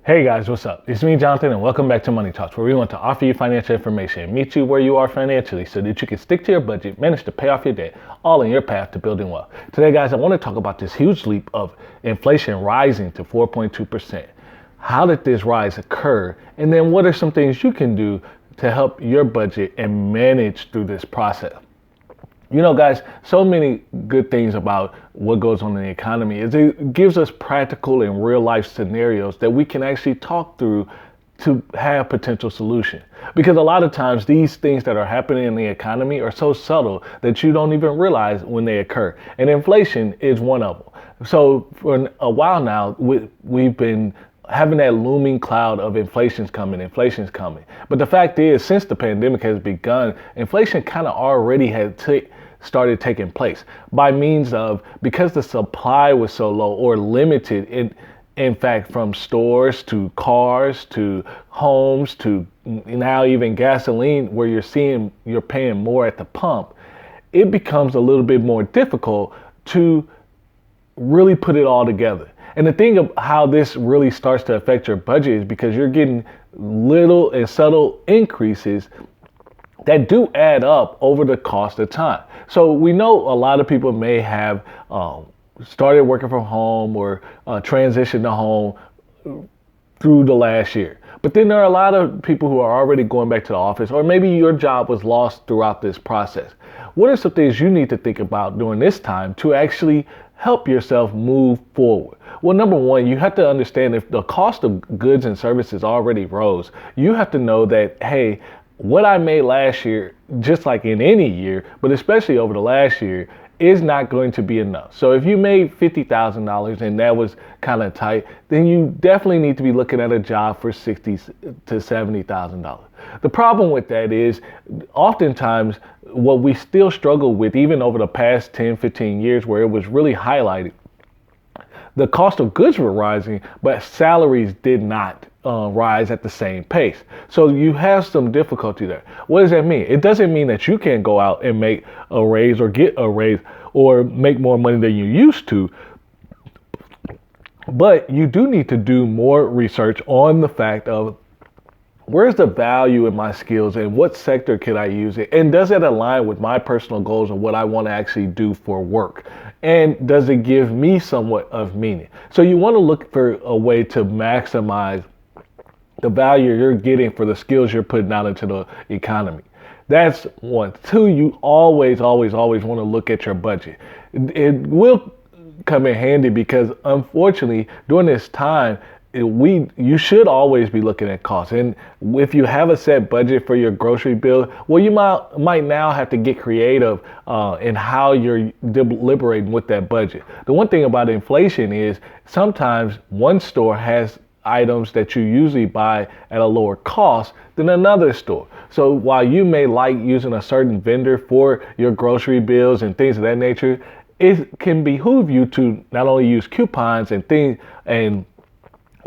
Hey guys, what's up? It's me, Jonathan, and welcome back to Money Talks, where we want to offer you financial information and meet you where you are financially so that you can stick to your budget, manage to pay off your debt, all in your path to building wealth. Today, guys, I want to talk about this huge leap of inflation rising to 4.2%. How did this rise occur? And then what are some things you can do to help your budget and manage through this process? You know, guys, so many good things about what goes on in the economy is it gives us practical and real life scenarios that we can actually talk through to have potential solution. Because a lot of times these things that are happening in the economy are so subtle that you don't even realize when they occur. And inflation is one of them. So for a while now, we've been having that looming cloud of inflation's coming. But the fact is, since the pandemic has begun, inflation kind of already had started taking place by means of, because the supply was so low or limited in fact, from stores to cars to homes to now even gasoline, where you're paying more at the pump, it becomes a little bit more difficult to really put it all together. And the thing of how this really starts to affect your budget is because you're getting little and subtle increases that do add up over the cost of time. So we know a lot of people may have started working from home or transitioned to home through the last year. But then there are a lot of people who are already going back to the office, or maybe your job was lost throughout this process. What are some things you need to think about during this time to actually help yourself move forward? Well, number one, you have to understand if the cost of goods and services already rose, you have to know that, hey, what I made last year, just like in any year, but especially over the last year, is not going to be enough. So if you made $50,000 and that was kind of tight, then you definitely need to be looking at a job for $60,000 to $70,000. The problem with that is oftentimes what we still struggle with, even over the past 10, 15 years, where it was really highlighted, the cost of goods were rising, but salaries did not rise at the same pace. So you have some difficulty there. What does that mean? It doesn't mean that you can't go out and make a raise or get a raise or make more money than you used to. But you do need to do more research on the fact of, where's the value in my skills and what sector can I use it? And does it align with my personal goals and what I want to actually do for work? And does it give me somewhat of meaning? So you want to look for a way to maximize the value you're getting for the skills you're putting out into the economy. That's one. Two, you always want to look at your budget. It will come in handy because unfortunately during this time, you should always be looking at costs. And if you have a set budget for your grocery bill, well, you might now have to get creative in how you're deliberating with that budget. The one thing about inflation is sometimes one store has items that you usually buy at a lower cost than another store. So while you may like using a certain vendor for your grocery bills and things of that nature, it can behoove you to not only use coupons and things and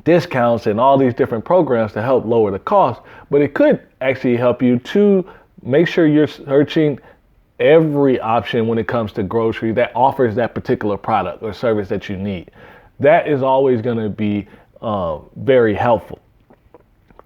discounts and all these different programs to help lower the cost, but it could actually help you to make sure you're searching every option when it comes to grocery that offers that particular product or service that you need. That is always going to be very helpful.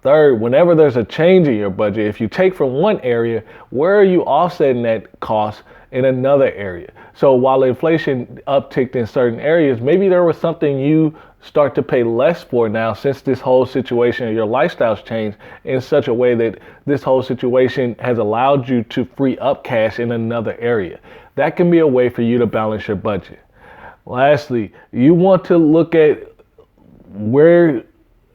Third, whenever there's a change in your budget, if you take from one area, where are you offsetting that cost in another area? So while inflation upticked in certain areas, maybe there was something you start to pay less for now since this whole situation, your lifestyle's changed in such a way that this whole situation has allowed you to free up cash in another area. That can be a way for you to balance your budget. Lastly, you want to look at where,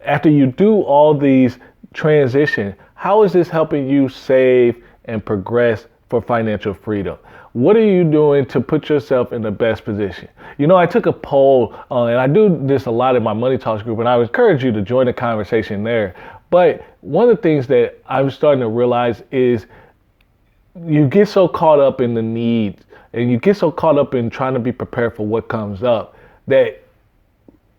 after you do all these transitions, how is this helping you save and progress for financial freedom? What are you doing to put yourself in the best position? You know, I took a poll, and I do this a lot in my Money Talks group, and I would encourage you to join the conversation there. But one of the things that I'm starting to realize is you get so caught up in the needs, and you get so caught up in trying to be prepared for what comes up, that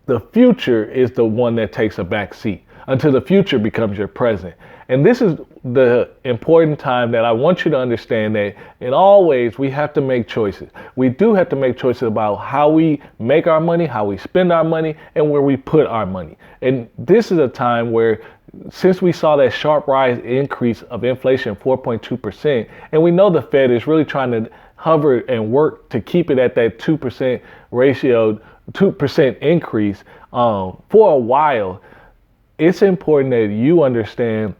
the future is the one that takes a back seat. until the future becomes your present. And this is the important time that I want you to understand that in all ways we have to make choices. We do have to make choices about how we make our money, how we spend our money, and where we put our money. And this is a time where, since we saw that sharp rise increase of inflation, 4.2%, and we know the Fed is really trying to hover and work to keep it at that 2% ratio, 2% increase for a while, it's important that you understand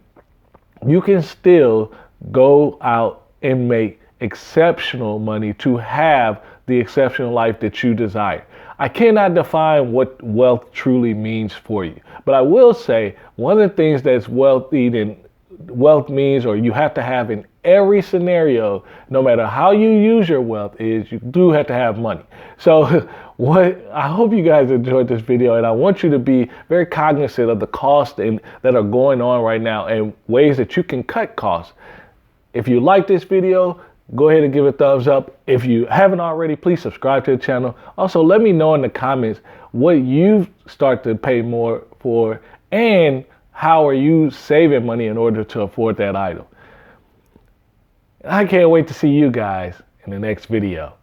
you can still go out and make exceptional money to have the exceptional life that you desire. I cannot define what wealth truly means for you, but I will say one of the things that's wealth means, or you have to have in every scenario, no matter how you use your wealth, is you do have to have money. So I hope you guys enjoyed this video, and I want you to be very cognizant of the costs that are going on right now and ways that you can cut costs. If you like this video, go ahead and give it a thumbs up. If you haven't already, please subscribe to the channel. Also, let me know in the comments what you start to pay more for, and how are you saving money in order to afford that item. I can't wait to see you guys in the next video.